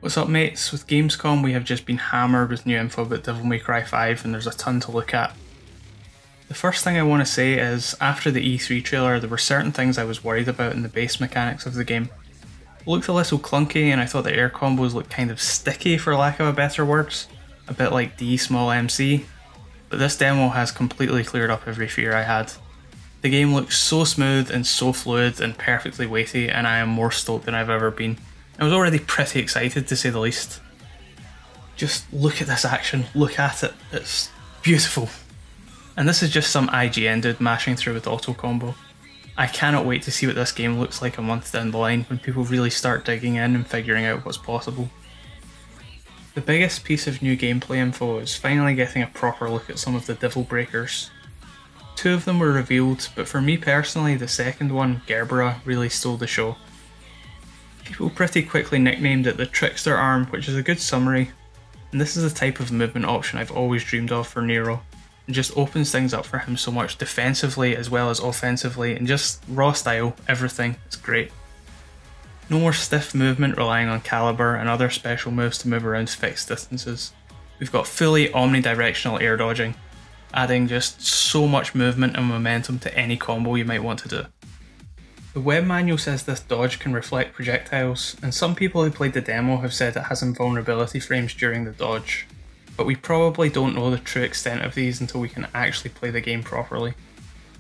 What's up mates, with Gamescom we have just been hammered with new info about Devil May Cry 5 and there's a ton to look at. The first thing I want to say is, after the E3 trailer there were certain things I was worried about in the base mechanics of the game. It looked a little clunky and I thought the air combos looked kind of sticky for lack of a better words, a bit like D small MC, but this demo has completely cleared up every fear I had. The game looks so smooth and so fluid and perfectly weighty and I am more stoked than I've ever been. I was already pretty excited to say the least. Just look at this action, look at it, it's beautiful. And this is just some IGN dude mashing through with auto combo. I cannot wait to see what this game looks like a month down the line when people really start digging in and figuring out what's possible. The biggest piece of new gameplay info is finally getting a proper look at some of the Devil Breakers. Two of them were revealed, but for me personally the second one, Gerbera, really stole the show. People pretty quickly nicknamed it the Trickster Arm, which is a good summary, and this is the type of movement option I've always dreamed of for Nero, and just opens things up for him so much defensively as well as offensively, and just raw style, everything, it's great. No more stiff movement relying on caliber and other special moves to move around fixed distances. We've got fully omnidirectional air dodging, adding just so much movement and momentum to any combo you might want to do. The web manual says this dodge can reflect projectiles, and some people who played the demo have said it has invulnerability frames during the dodge, but we probably don't know the true extent of these until we can actually play the game properly.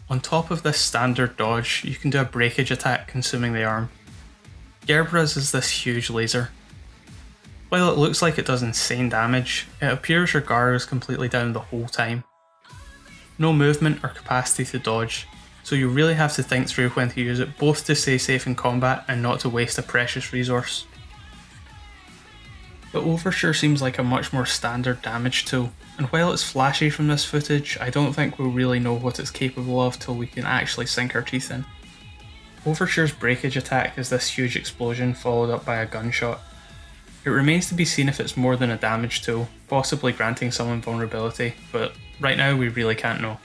On top of this standard dodge, you can do a breakage attack consuming the arm. Gerbera's is this huge laser. While it looks like it does insane damage, it appears your guard is completely down the whole time. No movement or capacity to dodge, so you really have to think through when to use it, both to stay safe in combat and not to waste a precious resource. The Overture seems like a much more standard damage tool, and while it's flashy from this footage, I don't think we'll really know what it's capable of till we can actually sink our teeth in. Overture's breakage attack is this huge explosion followed up by a gunshot. It remains to be seen if it's more than a damage tool, possibly granting some invulnerability, but right now we really can't know.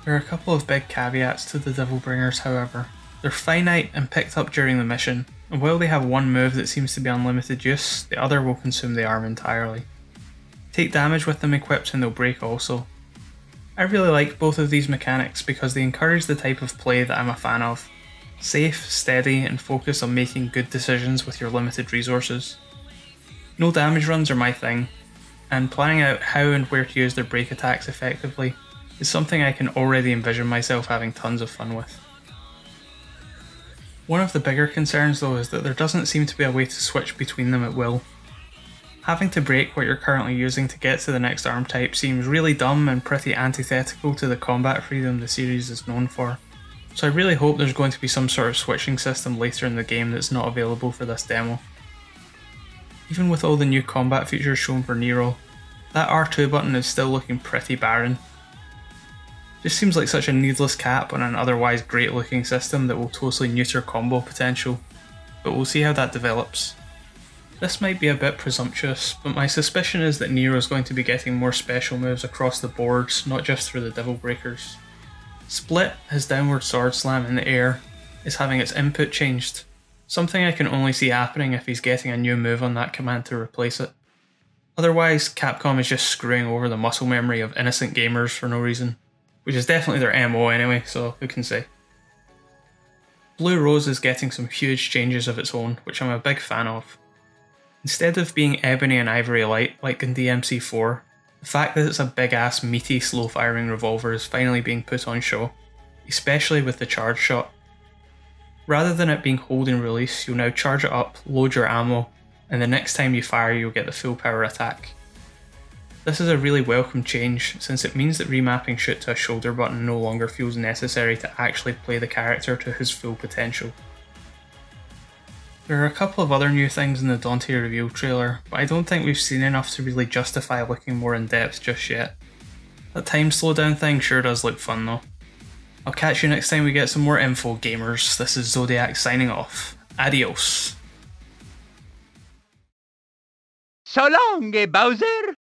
There are a couple of big caveats to the Devil Bringers however. They're finite and picked up during the mission, and while they have one move that seems to be unlimited use, the other will consume the arm entirely. Take damage with them equipped and they'll break also. I really like both of these mechanics because they encourage the type of play that I'm a fan of. Safe, steady, and focused on making good decisions with your limited resources. No damage runs are my thing, and planning out how and where to use their break attacks effectively is something I can already envision myself having tons of fun with. One of the bigger concerns though is that there doesn't seem to be a way to switch between them at will. Having to break what you're currently using to get to the next arm type seems really dumb and pretty antithetical to the combat freedom the series is known for, so I really hope there's going to be some sort of switching system later in the game that's not available for this demo. Even with all the new combat features shown for Nero, that R2 button is still looking pretty barren. Just seems like such a needless cap on an otherwise great looking system that will totally neuter combo potential, but we'll see how that develops. This might be a bit presumptuous, but my suspicion is that Nero is going to be getting more special moves across the board, not just through the Devil Breakers. Split, his downward sword slam in the air, is having its input changed, something I can only see happening if he's getting a new move on that command to replace it. Otherwise, Capcom is just screwing over the muscle memory of innocent gamers for no reason. Which is definitely their MO anyway, so who can say. Blue Rose is getting some huge changes of its own, which I'm a big fan of. Instead of being ebony and ivory light like in DMC4, the fact that it's a big ass meaty slow firing revolver is finally being put on show, especially with the charge shot. Rather than it being hold and release, you'll now charge it up, load your ammo, and the next time you fire you'll get the full power attack. This is a really welcome change, since it means that remapping shoot to a shoulder button no longer feels necessary to actually play the character to his full potential. There are a couple of other new things in the Dante reveal trailer, but I don't think we've seen enough to really justify looking more in depth just yet. That time slowdown thing sure does look fun though. I'll catch you next time we get some more info, gamers. This is Zodiac signing off. Adios. So long, Bowser!